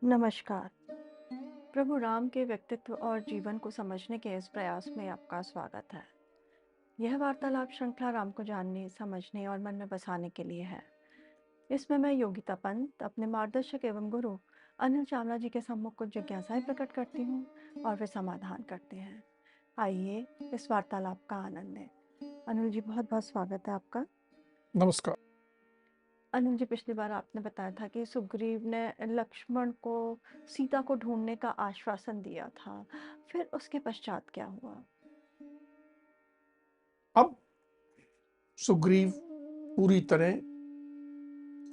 नमस्कार। प्रभु राम के व्यक्तित्व और जीवन को समझने के इस प्रयास में आपका स्वागत है। यह वार्तालाप श्रृंखला राम को जानने, समझने और मन में बसाने के लिए है। इसमें मैं योगिता पंत अपने मार्गदर्शक एवं गुरु अनिल चावला जी के सम्मुख कुछ जिज्ञासाएं प्रकट करती हूँ और वे समाधान करते हैं। आइए इस वार्तालाप का आनंद लें। अनिल जी, बहुत बहुत स्वागत है आपका। नमस्कार। अनिल जी, पिछली बार आपने बताया था कि सुग्रीव ने लक्ष्मण को सीता को ढूंढने का आश्वासन दिया था। फिर उसके पश्चात क्या हुआ? अब सुग्रीव पूरी तरह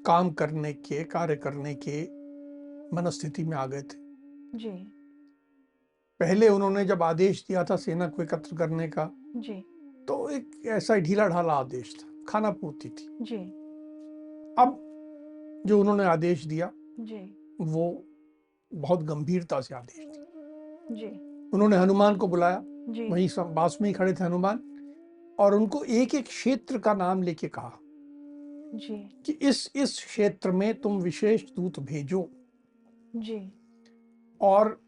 कार्य करने के मनस्थिति में आ गए थे। जी। पहले उन्होंने जब आदेश दिया था सेना को एकत्र करने का, जी। तो एक ऐसा ढीला ढाला आदेश था, खाना पूर्ति थी। जी। अब जो उन्होंने आदेश दिया जी। वो बहुत गंभीरता से आदेश दिया। जी। उन्होंने हनुमान को बुलाया, जी। वहीं पास में ही खड़े थे हनुमान, और उनको एक एक क्षेत्र का नाम लेके कहा जी। कि इस क्षेत्र में तुम विशेष दूत भेजो, जी। और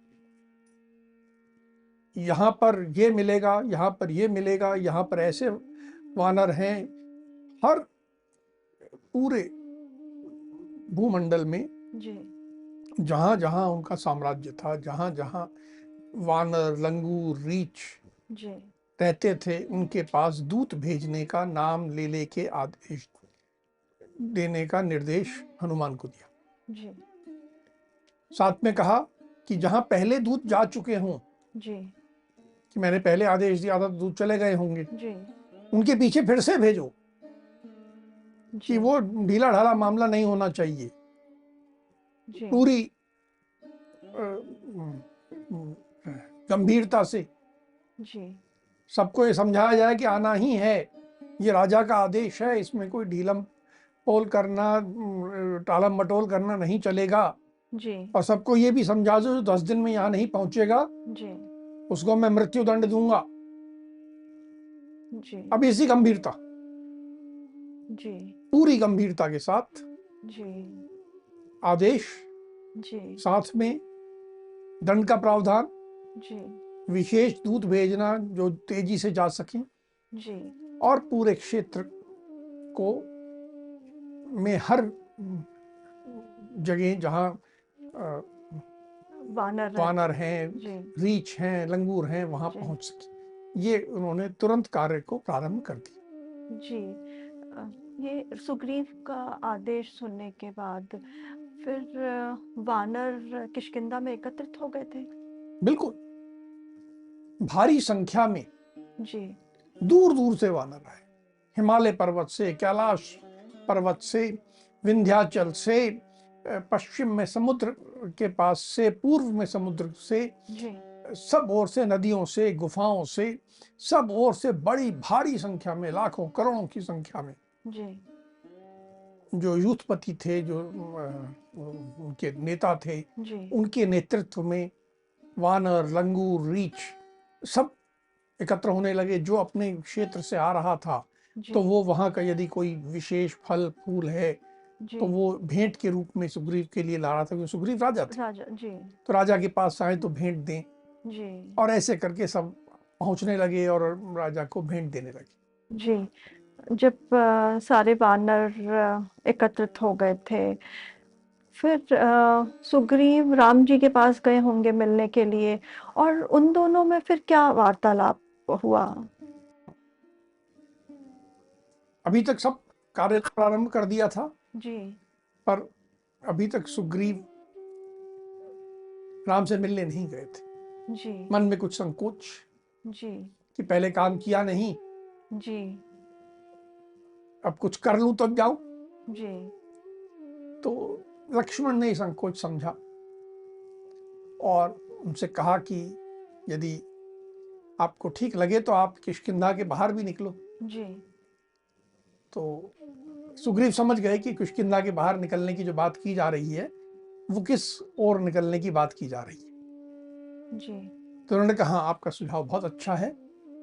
यहाँ पर ये मिलेगा, यहाँ पर ये मिलेगा, यहाँ पर ऐसे वानर हैं। हर पूरे भूमंडल में जी। जहाँ जहाँ उनका साम्राज्य था, जहाँ जहाँ वानर, लंगूर, रीछ जी। रहते थे, उनके पास दूत भेजने का नाम ले लेके आदेश देने का निर्देश हनुमान को दिया। जी। साथ में कहा कि जहाँ पहले दूत जा चुके हों, जी। कि मैंने पहले आदेश दिया था तो दूत चले गए होंगे, जी। उनके पीछे फिर से भेजो, कि जी। वो ढीला ढाला मामला नहीं होना चाहिए। जी। पूरी गंभीरता से जी। सबको ये समझाया जाए कि आना ही है, ये राजा का आदेश है, इसमें कोई ढीलम पोल करना, टालम मटोल करना नहीं चलेगा। जी। और सबको ये भी समझा दो जो 10 दिन में यहाँ नहीं पहुंचेगा जी। उसको मैं मृत्यु दंड दूंगा। जी। अब इसी गंभीरता, जी। पूरी गंभीरता के साथ जी। आदेश, जी। साथ में दंड का प्रावधान, जी। विशेष दूत भेजना जो तेजी से जा सके, जी। और पूरे क्षेत्र को में हर जगह जहाँ वानर हैं, जी। रीछ हैं, लंगूर हैं, वहां जी। पहुंच सके। ये उन्होंने तुरंत कार्य को प्रारंभ कर दिया। जी। ये सुग्रीव का आदेश सुनने के बाद फिर वानर किष्किंधा में एकत्रित हो गए थे। बिल्कुल, भारी संख्या में जी। दूर दूर से वानर आए, हिमालय पर्वत से, कैलाश पर्वत से, विंध्याचल से, पश्चिम में समुद्र के पास से, पूर्व में समुद्र से, जी। सब ओर से, नदियों से, गुफाओं से, सब ओर से बड़ी भारी संख्या में, लाखों करोड़ों की संख्या में जी। जो यूथपति थे, जो उनके नेता थे, जी। उनके नेतृत्व में वानर, लंगूर, रीछ सब एकत्र होने लगे। जो अपने क्षेत्र से आ रहा था, जी। तो वो वहां का यदि कोई विशेष फल फूल है जी। तो वो भेंट के रूप में सुग्रीव के लिए ला रहा था, क्योंकि सुग्रीव राजा थे। राजा। जी। तो राजा के पास आए तो भेंट दें, जी। और ऐसे करके सब पहुंचने लगे और राजा को भेंट देने लगे। जी। जब सारे वानर एकत्रित हो गए थे, फिर सुग्रीव राम जी के पास गए होंगे मिलने के लिए, और उन दोनों में फिर क्या वार्तालाप हुआ? अभी तक सब कार्य प्रारंभ कर दिया था, जी। पर अभी तक सुग्रीव राम से मिलने नहीं गए थे। जी। मन में कुछ संकोच जी। कि पहले काम किया नहीं, जी। अब कुछ कर लूं तब जाऊं। जी। तो लक्ष्मण ने संकोच समझा और उनसे कहा कि यदि आपको ठीक लगे तो आप किष्किंधा के बाहर भी निकलो। जी। तो सुग्रीव समझ गए कि किष्किंधा के बाहर निकलने की जो बात की जा रही है वो किस ओर निकलने की बात की जा रही है। जी। तो उन्होंने कहा आपका सुझाव बहुत अच्छा है,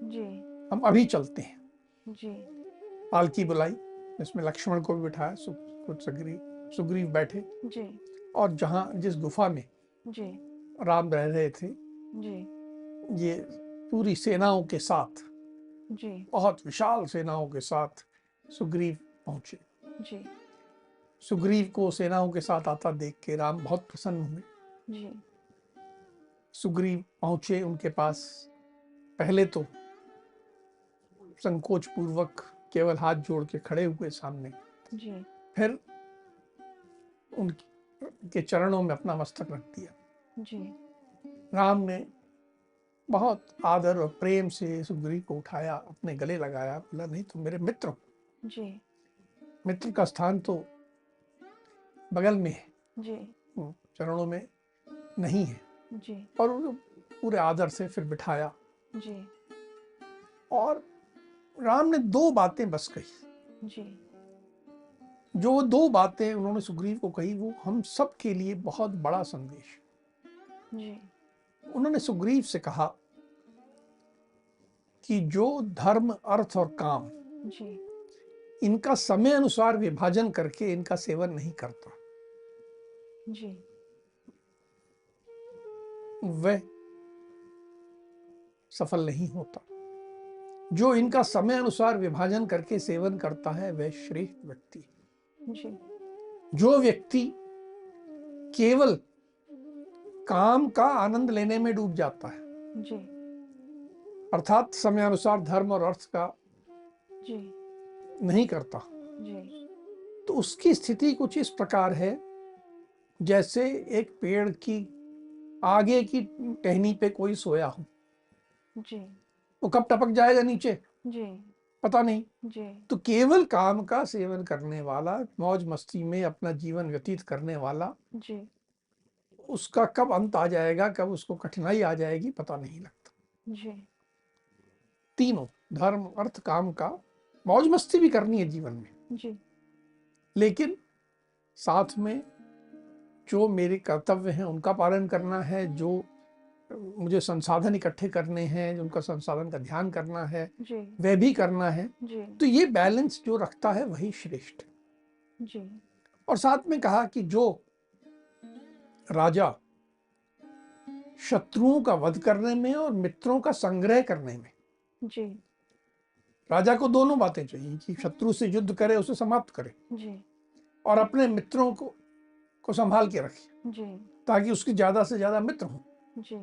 जी। हम अभी चलते हैं। जी। पालकी बुलाई, इसमें लक्ष्मण को भी बिठाया, सुग्रीव सुग्रीव बैठे जी, और जहाँ जिस गुफा में जी, राम रह रहे थे, जी, ये पूरी सेनाओं के साथ, जी, बहुत विशाल सेनाओं के साथ सुग्रीव पहुंचे। जी, सुग्रीव को सेनाओं के साथ आता देख के राम बहुत प्रसन्न हुए। जी, सुग्रीव पहुंचे उनके पास। पहले तो संकोच पूर्वक केवल हाथ जोड़ के खड़े हुए सामने, जी, फिर उनके चरणों में अपना मस्तक रख दिया। जी, राम ने बहुत आदर और प्रेम से सुग्रीव को उठाया, अपने गले लगाया, बोला नहीं तुम मेरे मित्र हो, जी, मित्र का स्थान तो बगल में है, जी, चरणों में नहीं है। जी, और उन्हें पूरे आदर से फिर बिठाया जी, और राम ने दो बातें बस कही। जी, जो दो बातें उन्होंने सुग्रीव को कही वो हम सब के लिए बहुत बड़ा संदेश। जी, उन्होंने सुग्रीव से कहा कि जो धर्म, अर्थ और काम जी, इनका समय अनुसार विभाजन करके इनका सेवन नहीं करता, जी, वह सफल नहीं होता। जो इनका समय अनुसार विभाजन करके सेवन करता है वह श्रेष्ठ व्यक्ति है। जी, जो व्यक्ति केवल काम का आनंद लेने में डूब जाता है, जी, अर्थात समय अनुसार धर्म और अर्थ का जी, नहीं करता, जी, तो उसकी स्थिति कुछ इस प्रकार है जैसे एक पेड़ की आगे की टहनी पे कोई सोया हो। जी, वो कब टपक जाएगा नीचे जी, पता नहीं। जी, तो केवल काम का सेवन करने वाला, मौज मस्ती में अपना जीवन व्यतीत करने वाला, जी, उसका कब अंत आ जाएगा, कब उसको कठिनाई आ जाएगी पता नहीं लगता। जी, तीनों, धर्म, अर्थ, काम का मौज मस्ती भी करनी है जीवन में, जी, लेकिन साथ में जो मेरे कर्तव्य हैं उनका पालन करना है, जो मुझे संसाधन इकट्ठे करने हैं, उनका संसाधन का ध्यान करना है, जी, वह भी करना है। जी, तो ये बैलेंस जो रखता है वही श्रेष्ठ है। जी, और साथ में कहा कि जो राजा शत्रुओं का वध करने में और मित्रों का संग्रह करने में, जी, राजा को दोनों बातें चाहिए कि शत्रु से युद्ध करे, उसे समाप्त करे, जी, और अपने मित्रों को संभाल के रखे जी, ताकि उसके ज्यादा से ज्यादा मित्र हों। जी,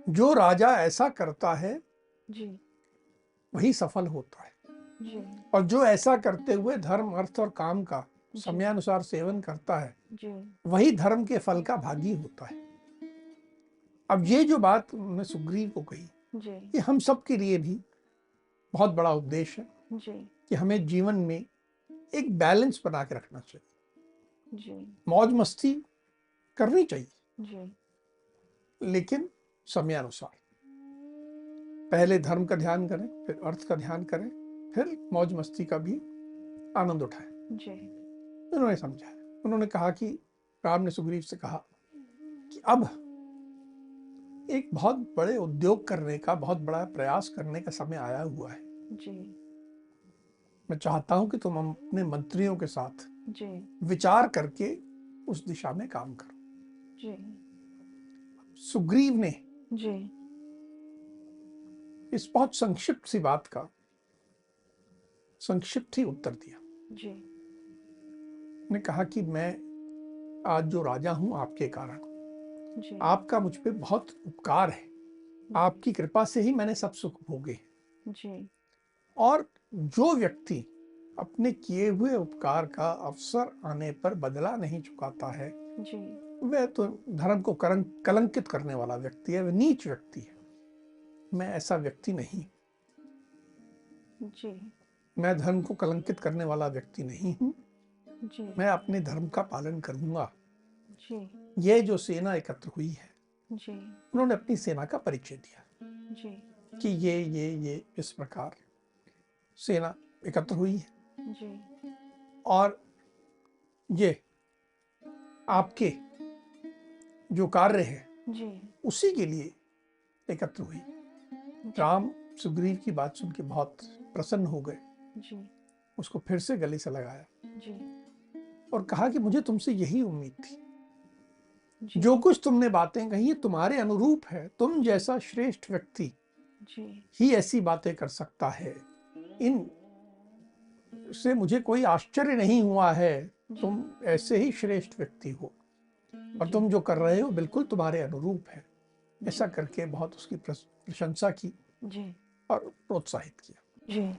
जो राजा ऐसा करता है जी, वही सफल होता है, जी, और जो ऐसा करते हुए धर्म, अर्थ और काम का जी, समयानुसार सेवन करता है जी, वही धर्म के फल का भागी होता है। अब ये जो बात उन्होंने सुग्रीव को कही, जी, ये हम सब के लिए भी बहुत बड़ा उपदेश है जी, कि हमें जीवन में एक बैलेंस बना के रखना चाहिए। जी, मौज मस्ती करनी चाहिए, जी, लेकिन समयानुसार। पहले धर्म का ध्यान करें, फिर अर्थ का ध्यान करें, फिर मौज मस्ती का भी आनंद उठाएं। जी, उन्होंने समझाया। उन्होंने कहा कि राम ने सुग्रीव से कहा कि अब एक बहुत बड़े उद्योग करने का, बहुत बड़ा प्रयास करने का समय आया हुआ है। जी, मैं चाहता हूं कि तुम अपने मंत्रियों के साथ जी, विचार करके उस दिशा में काम करो। जी, सुग्रीव ने जी, इस बहुत संक्षिप्त सी बात का संक्षिप्त ही उत्तर दिया। जी, ने कहा कि मैं आज जो राजा हूं आपके कारण, जी, आपका मुझ पे बहुत उपकार है, आपकी कृपा से ही मैंने सब सुख भोगे। जी, और जो व्यक्ति अपने किए हुए उपकार का अवसर आने पर बदला नहीं चुकाता है, जी, वह तो धर्म को कलंकित करने वाला व्यक्ति है, वह नीच व्यक्ति है। मैं ऐसा व्यक्ति नहीं, जी, मैं धर्म को कलंकित करने वाला व्यक्ति नहीं हूं। जी, मैं अपने धर्म का पालन करूंगा। जी, यह जो सेना एकत्र हुई है, जी, उन्होंने अपनी सेना का परिचय दिया जी, कि ये इस प्रकार सेना एकत्र हुई है, जी, और ये आपके जो कार्य है जी, उसी के लिए एकत्र हुई। राम सुग्रीव की बात सुन के बहुत प्रसन्न हो गए, जी, उसको फिर से गले से लगाया जी, और कहा कि मुझे तुमसे यही उम्मीद थी। जी, जो कुछ तुमने बातें कही ये तुम्हारे अनुरूप है। तुम जैसा श्रेष्ठ व्यक्ति जी, ही ऐसी बातें कर सकता है। इन से मुझे कोई आश्चर्य नहीं हुआ है। जी, तुम ऐसे ही श्रेष्ठ व्यक्ति हो और जी, तुम जो कर रहे हो बिल्कुल तुम्हारे अनुरूप है। ऐसा जी, करके बहुत उसकी प्रशंसा की जी, और प्रोत्साहित किया। जी।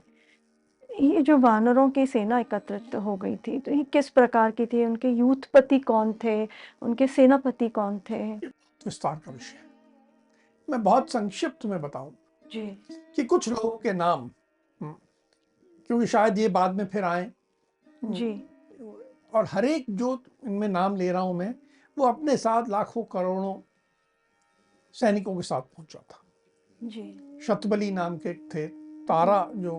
ये जो वानरों की सेना एकत्रित हो गई थी, तो ये किस प्रकार की थी? उनके यूथपति कौन थे? उनके सेनापति कौन थे? ये बहुत विस्तार का विषय है। मैं बहुत संक्षिप्त में बताऊं जी, कि कुछ लोगों के नाम, क्योंकि शायद ये बाद में फिर आए, जी, और हर एक जो इनमें नाम ले रहा हूं मैं, वो अपने साथ लाखों करोड़ों सैनिकों के साथ पहुंचा था। जी, शतबली नाम के थे। तारा जो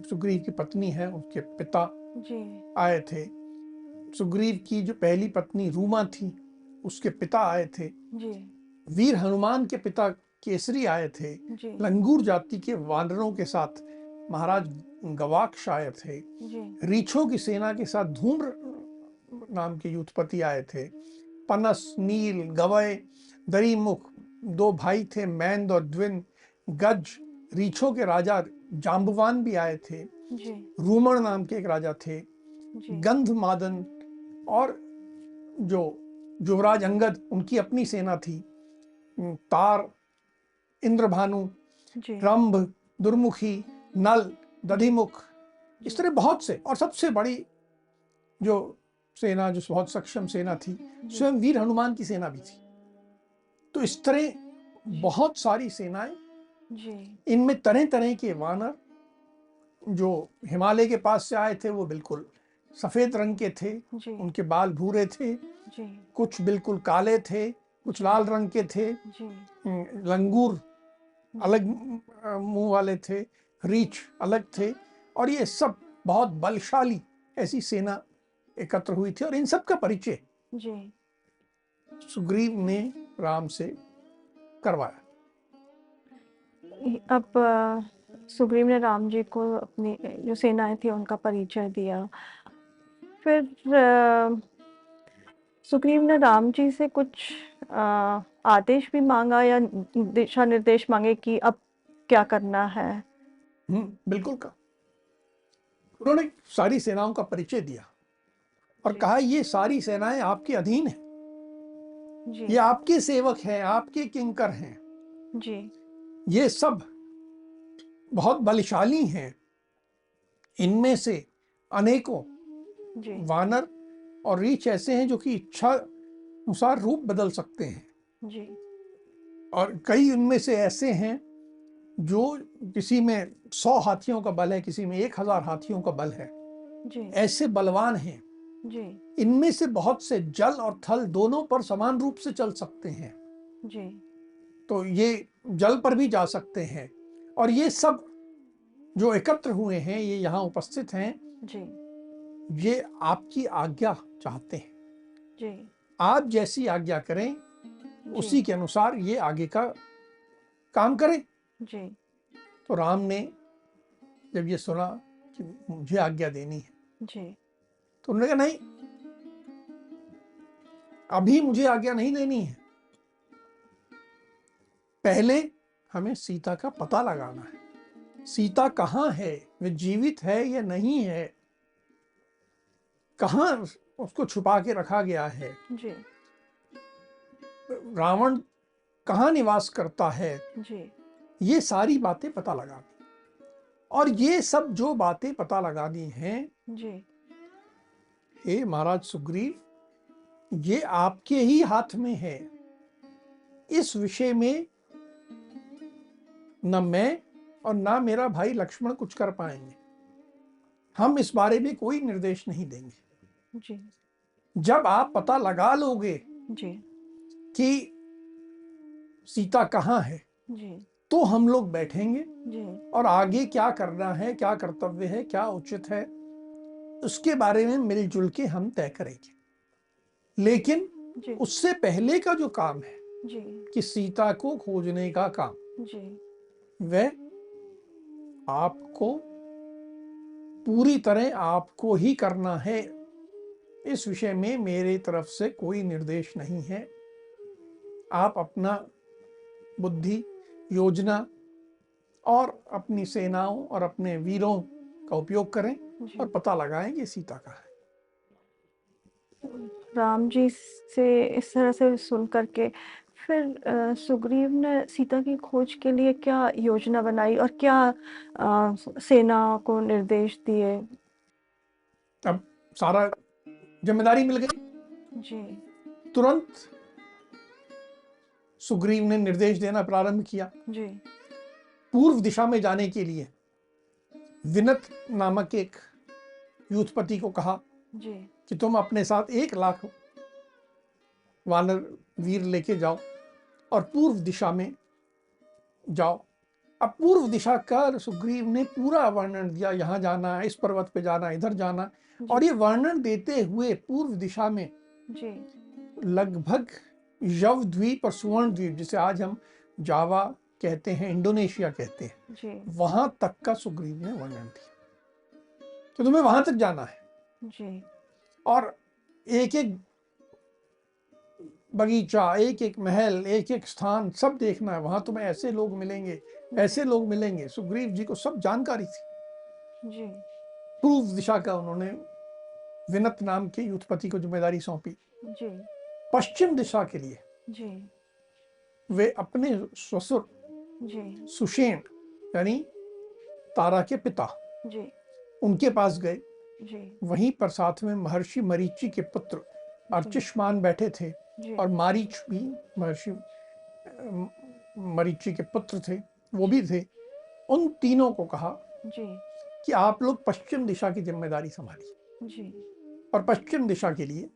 सुग्रीव की पत्नी है उसके पिता जी, आए थे। सुग्रीव की जो पहली पत्नी रूमा थी उसके पिता आए थे। जी, वीर हनुमान के पिता केसरी आए थे। जी, लंगूर जाति के वानरों के साथ महाराज गवाक्ष आए थे। जी, रीछों की सेना के साथ धूम्र नाम के युद्धपति आए थे। पनस, नील, गवय, दरीमुख दो भाई थे, मैंद और द्विन। गज, रीछों के राजा जाम्बवान भी आए थे। जी, रूमण नाम के एक राजा थे। जी, गंधमादन और जो युवराज अंगद उनकी अपनी सेना थी। तार, इंद्रभानु, जी, रंभ, दुर्मुखी, नल, जी, दधिमुख, इस जी, तरह बहुत से, और सबसे बड़ी जो सेना, जो बहुत सक्षम सेना थी, जी, स्वयं वीर हनुमान की सेना भी थी। तो इस तरह जी, बहुत सारी सेनाएं, जी, इनमें तरह तरह के वानर। जो हिमालय के पास से आए थे वो बिल्कुल सफेद रंग के थे, जी, उनके बाल भूरे थे। जी, कुछ बिल्कुल काले थे, कुछ जी, लाल रंग के थे। जी, लंगूर जी, अलग मुंह वाले थे, रीछ अलग थे, और ये सब बहुत बलशाली ऐसी सेना एकत्र हुई थी। और इन सब का परिचय जी, सुग्रीव ने राम से करवाया। अब सुग्रीव ने राम जी को अपनी जो सेनाएं थी उनका परिचय दिया। फिर सुग्रीव ने राम जी से कुछ आदेश भी मांगा या दिशा निर्देश मांगे कि अब क्या करना है? बिल्कुल का उन्होंने सारी सेनाओं का परिचय दिया और जी, कहा ये सारी सेनाएं आपके अधीन हैं, जी, ये आपके सेवक हैं, आपके किंकर हैं। जी, ये सब बहुत बलशाली हैं। इनमें से अनेकों जी, वानर और रीछ ऐसे हैं जो कि इच्छा अनुसार रूप बदल सकते हैं, जी, और कई उनमें से ऐसे हैं जो किसी में 100 हाथियों का बल है, किसी में 1000 हाथियों का बल है। जी, ऐसे बलवान हैं। जी, इनमें से बहुत से जल और थल दोनों पर समान रूप से चल सकते हैं। जी, तो ये जल पर भी जा सकते हैं। और ये सब जो एकत्र हुए हैं, ये यहाँ उपस्थित हैं, जी, ये आपकी आज्ञा चाहते हैं। जी, आप जैसी आज्ञा करें जी, उसी के अनुसार ये आगे का काम करें। जी, तो राम ने जब ये सुना कि मुझे आज्ञा देनी है, जी, तो उन्होंने कहा नहीं, अभी मुझे आज्ञा नहीं देनी है। पहले हमें सीता का पता लगाना है। सीता कहाँ है, वे जीवित है या नहीं है, कहाँ उसको छुपा के रखा गया है, जी, रावण कहाँ निवास करता है, जी, ये सारी बातें पता लगानी। और ये सब जो बातें पता लगानी हैं, जी, हे महाराज सुग्रीव, ये आपके ही हाथ में है। इस विषय में न मैं और ना मेरा भाई लक्ष्मण कुछ कर पाएंगे। हम इस बारे में कोई निर्देश नहीं देंगे। जी, जब आप पता लगा लोगे जी, कि सीता कहाँ है, जी, तो हम लोग बैठेंगे जी, और आगे क्या करना है, क्या कर्तव्य है, क्या उचित है, उसके बारे में मिलजुल के हम तय करेंगे। लेकिन जी, उससे पहले का जो काम है जी, कि सीता को खोजने का काम, जी, वह आपको पूरी तरह आपको ही करना है। इस विषय में मेरे तरफ से कोई निर्देश नहीं है। आप अपना बुद्धि, योजना और अपनी सेनाओं और अपने वीरों का उपयोग करें जी। और पता लगाएं कि सीता कहाँ है। राम जी से इस तरह से सुन करके फिर सुग्रीव ने सीता की खोज के लिए क्या योजना बनाई और क्या सेना को निर्देश दिए? अब सारा जिम्मेदारी मिल गई। जी। तुरंत सुग्रीव ने निर्देश देना प्रारंभ किया। जी। पूर्व दिशा में जाने के लिए विनत नामक एक यूथपति को कहा जी। कि तुम अपने साथ 1,00,000 वानर वीर लेके जाओ और पूर्व दिशा में जाओ। अब पूर्व दिशा का सुग्रीव ने पूरा वर्णन दिया, यहाँ जाना है, इस पर्वत पे जाना, इधर जाना। और ये वर्णन देते हुए पूर्व दिशा में जी। लगभग यव द्वीप और सुवर्ण द्वीप, जिसे आज हम जावा कहते हैं, इंडोनेशिया कहते हैं, जी। वहां तक का सुग्रीव ने वर्णन दिया कि तुम्हें वहां तक जाना है जी। और एक एक बगीचा, एक एक महल, एक एक स्थान सब देखना है। वहां तुम्हें ऐसे लोग मिलेंगे, ऐसे लोग मिलेंगे। सुग्रीव जी को सब जानकारी थी। जी। पूर्व दिशा का उन्होंने विनत नाम के यूथपति को जिम्मेदारी सौंपी। जी। पश्चिम दिशा के लिए जी। वे अपने ससुर जी। सुषेण यानी तारा के पिता, जी। उनके पास गए। जी। वहीं पर साथ में महर्षि मरीचि के पुत्र अर्चिष्मान बैठे थे जी। और मारीच भी महर्षि मरीचि के पुत्र थे, वो भी थे। उन तीनों को कहा जी। कि आप लोग पश्चिम दिशा की जिम्मेदारी संभालिए। जी। और पश्चिम दिशा के लिए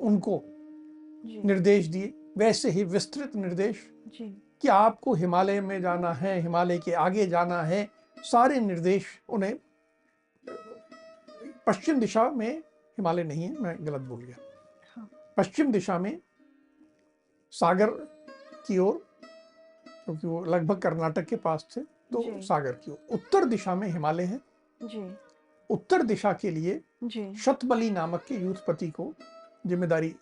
उनको जी। निर्देश दिए, वैसे ही विस्तृत निर्देश जी। कि आपको हिमालय में जाना है, हिमालय के आगे जाना है। सारे निर्देश उन्हें, पश्चिम दिशा में हिमालय नहीं है, मैं गलत बोल गया। हाँ। पश्चिम दिशा में सागर की ओर, क्योंकि वो लगभग कर्नाटक के पास थे, तो जी। सागर की ओर। उत्तर दिशा में हिमालय है। जी। उत्तर दिशा के लिए जी। शतबली नामक के यूथपति को जिम्मेदारी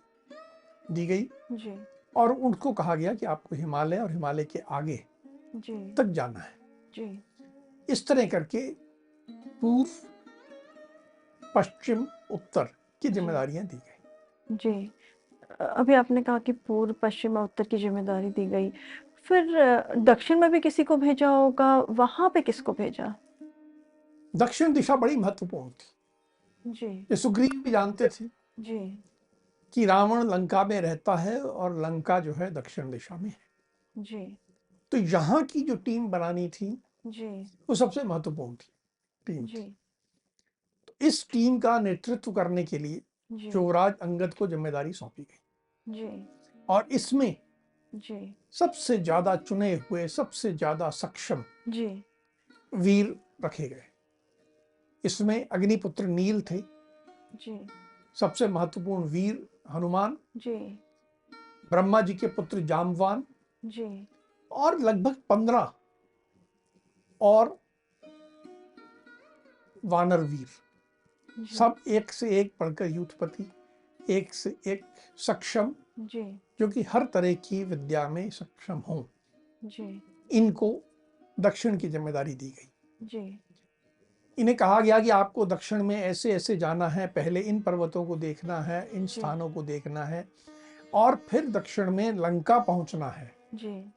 दी गई जी। और उनको कहा गया कि आपको हिमालय और हिमालय के आगे जी। तक जाना है। जी। इस तरह करके पूर्व, पश्चिम, उत्तर की जिम्मेदारियां दी गई। जी। अभी आपने कहा कि पूर्व, पश्चिम और उत्तर की जिम्मेदारी दी गई। फिर दक्षिण में भी किसी को भेजा होगा, वहां पे किसको भेजा? दक्षिण दिशा बड़ी महत्वपूर्ण थी। जी। ये सुग्रीव भी जानते थे जी। कि रावण लंका में रहता है और लंका जो है दक्षिण दिशा में है। जी। तो यहाँ की जो टीम बनानी थी जी। वो सबसे महत्वपूर्ण टीम जी। थी। तो इस टीम का नेतृत्व करने के लिए जी। युवराज अंगद को जिम्मेदारी सौंपी गई जी। और इसमें जी। सबसे ज्यादा चुने हुए, सबसे ज्यादा सक्षम जी। वीर रखे गए। इसमें अग्निपुत्र नील थे, जी। सबसे महत्वपूर्ण वीर हनुमान, जी। ब्रह्मा जी के पुत्र जामवान जी। और लगभग 15 और वानर वीर। जी। सब एक से एक पढ़कर यूथपति, एक से एक सक्षम, जी। जो कि हर तरह की विद्या में सक्षम हों। जी। इनको दक्षिण की जिम्मेदारी दी गई। जी। इन्हें कहा गया कि आपको दक्षिण में ऐसे ऐसे जाना है, पहले इन पर्वतों को देखना है, इन जी। स्थानों को देखना है और फिर दक्षिण में लंका पहुंचना है, जी।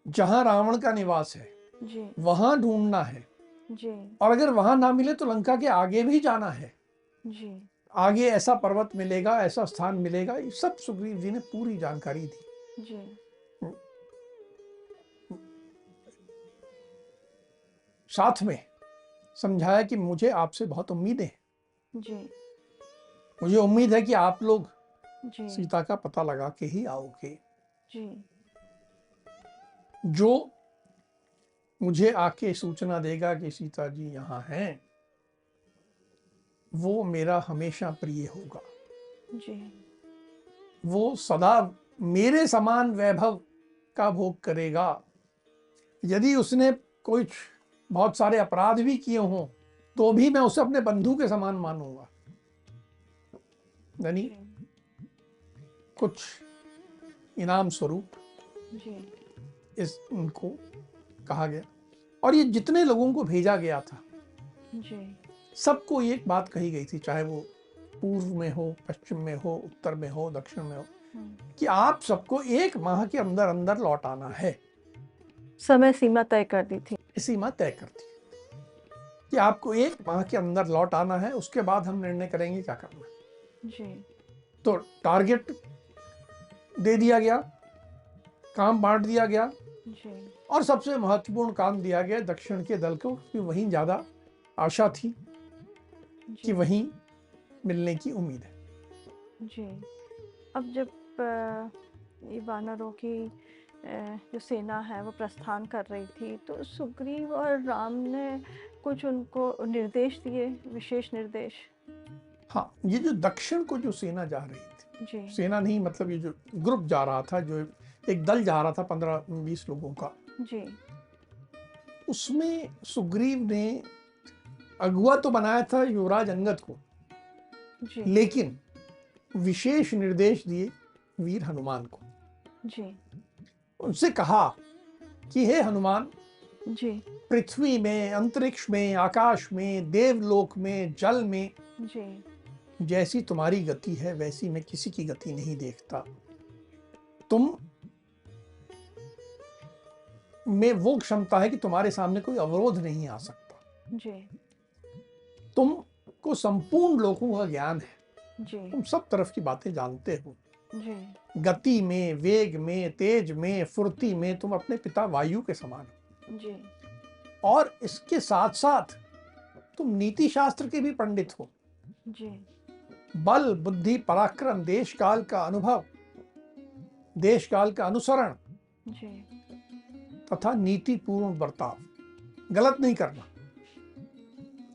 जहां रावण का निवास है, जी। वहां ढूंढना है। जी। और अगर वहां ना मिले तो लंका के आगे भी जाना है। जी। आगे ऐसा पर्वत मिलेगा, ऐसा स्थान मिलेगा। ये सब सुग्रीव जी ने पूरी जानकारी दी। जी। साथ में समझाया कि मुझे आपसे बहुत उम्मीदें हैं। जी। मुझे उम्मीद है कि आप लोग जी। सीता का पता लगा के ही आओगे। जी। जो मुझे आके सूचना देगा कि सीता जी यहाँ हैं, वो मेरा हमेशा प्रिय होगा। जी। वो सदा मेरे समान वैभव का भोग करेगा। यदि उसने कुछ बहुत सारे अपराध भी किए हों तो भी मैं उसे अपने बंधु के समान मानूंगा। यानी जी, कुछ इनाम स्वरूप जी, इस उनको कहा गया। और ये जितने लोगों को भेजा गया था, जी, सबको एक बात कही गई थी, चाहे वो पूर्व में हो, पश्चिम में हो, उत्तर में हो, दक्षिण में हो, हुँ। कि आप सबको 1 माह के अंदर-अंदर लौट आना है। समय सीमा तय कर दी थी। ये सीमा तय कर दी कि आपको 1 माह के अंदर लौट आना है, उसके बाद हम निर्णय करेंगे क्या करना है। जी, तो टारगेट दे दिया गया, काम बाँट दिया गया जी, और सबसे महत्वपूर्ण काम दिया गया दक्षिण के दल को, कि वहीं ज़्यादा आशा थी, कि जी, वहीं मिलने की उम्मीद है। जी। अब जब ये वानरों की जो सेना है वो प्रस्थान कर रही थी, तो सुग्रीव और राम ने कुछ उनको निर्देश दिए, विशेष निर्देश? हाँ, ये जो दक्षिण को जो सेना जा रही थी, जी, सेना नहीं मतलब ये जो ग्रुप जा रहा था, जो एक दल जा रहा था 15-20 लोगों का, जी, उसमें सुग्रीव ने अगुवा तो बनाया था युवराज अंगद को, जी, लेकिन विशेष निर्देश दिए वीर हनुमान को। जी, उनसे कहा कि हे हनुमान, जी, पृथ्वी में, अंतरिक्ष में, आकाश में, देवलोक में, जल में जी, जैसी तुम्हारी गति है, वैसी मैं किसी की गति नहीं देखता। तुम में वो क्षमता है कि तुम्हारे सामने कोई अवरोध नहीं आ सकता। जी, तुमको संपूर्ण लोकों का ज्ञान है, जी, तुम सब तरफ की बातें जानते हो। जी, गति में, वेग में, तेज में, फुर्ती में तुम अपने पिता वायु के समान हो। जी, और इसके साथ-साथ तुम नीति शास्त्र के भी पंडित हो। जी, बल, बुद्धि, पराक्रम, देश काल का अनुभव, देश काल का अनुसरण जी, तथा नीतिपूर्ण बर्ताव, गलत नहीं करना।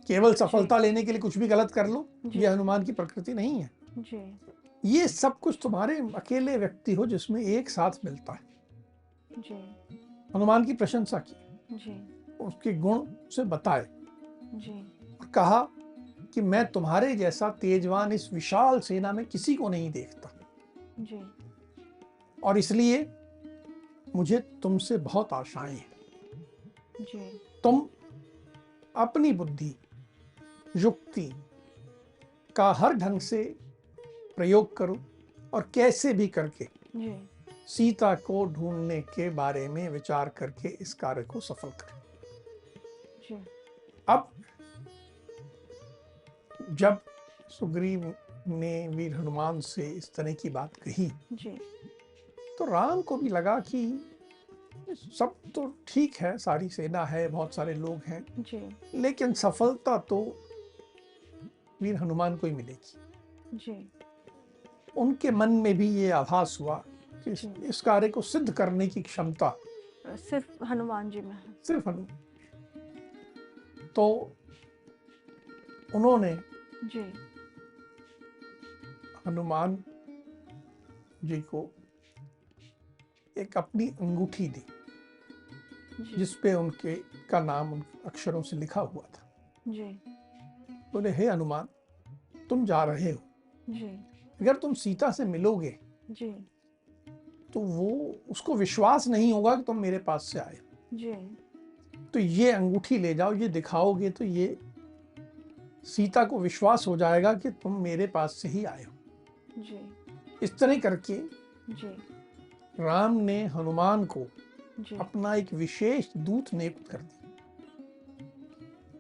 केवल जी, सफलता लेने के लिए कुछ भी गलत कर लो, जी, ये हनुमान की प्रकृति नहीं है। जी, ये सब कुछ तुम्हारे अकेले व्यक्ति हो जिसमें एक साथ मिलता है। जी, हनुमान की प्रशंसा की, जी, उसके गुण से बताए जी, और कहा कि मैं तुम्हारे जैसा तेजवान इस विशाल सेना में किसी को नहीं देखता, जी, और इसलिए मुझे तुमसे बहुत आशाएं हैं। जी, तुम अपनी बुद्धि, युक्ति का हर ढंग से प्रयोग करो और कैसे भी करके जी, सीता को ढूंढने के बारे में विचार करके इस कार्य को सफल करें। जी, अब जब सुग्रीव ने वीर हनुमान से इस तरह की बात कही, जी, तो राम को भी लगा कि सब तो ठीक है, सारी सेना है, बहुत सारे लोग हैं, जी, लेकिन सफलता तो वीर हनुमान को ही मिलेगी। जी, उनके मन में भी ये आभास हुआ कि जी। इस कार्य को सिद्ध करने की क्षमता सिर्फ हनुमान जी में है। सिर्फ हनुमान। तो उन्होंने जी, हनुमान जी को एक अपनी अंगूठी दी, जी, जिस पे उनके का नाम उन अक्षरों से लिखा हुआ था। जी, बोले, हे हनुमान, तुम जा रहे हो, जी, अगर तुम सीता से मिलोगे जी, तो वो उसको विश्वास नहीं होगा कि तुम मेरे पास से आए। जी, तो ये अंगूठी ले जाओ, ये दिखाओगे तो ये सीता को विश्वास हो जाएगा कि तुम मेरे पास से ही आए हो। जी, इस तरह करके जी, राम ने हनुमान को जी, अपना एक विशेष दूत नियुक्त कर दिया।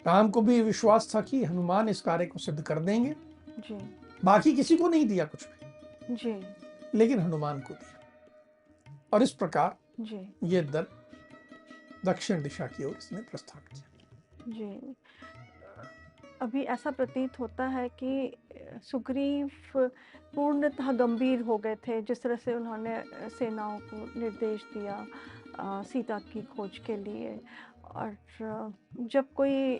राम को भी विश्वास था कि हनुमान इस कार्य को सिद्ध कर देंगे, जी, बाकी किसी को नहीं दिया कुछ भी, जी, लेकिन हनुमान को दिया। और इस प्रकार जी, ये दल दक्षिण दिशा की ओर इसने प्रस्थान किया। जी। अभी ऐसा प्रतीत होता है कि सुग्रीव पूर्णतः गंभीर हो गए थे, जिस तरह से उन्होंने सेनाओं को निर्देश दिया सीता की खोज के लिए। और जब कोई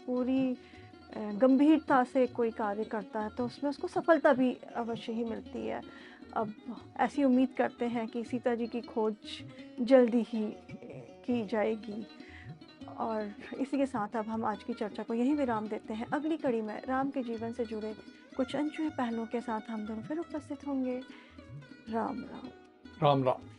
पूरी गंभीरता से कोई कार्य करता है तो उसमें उसको सफलता भी अवश्य ही मिलती है। अब ऐसी उम्मीद करते हैं कि सीता जी की खोज जल्दी ही की जाएगी। और इसी के साथ अब हम आज की चर्चा को यहीं विराम देते हैं। अगली कड़ी में राम के जीवन से जुड़े कुछ अनछुए पहलुओं के साथ हम दोनों फिर उपस्थित होंगे। राम राम। राम राम।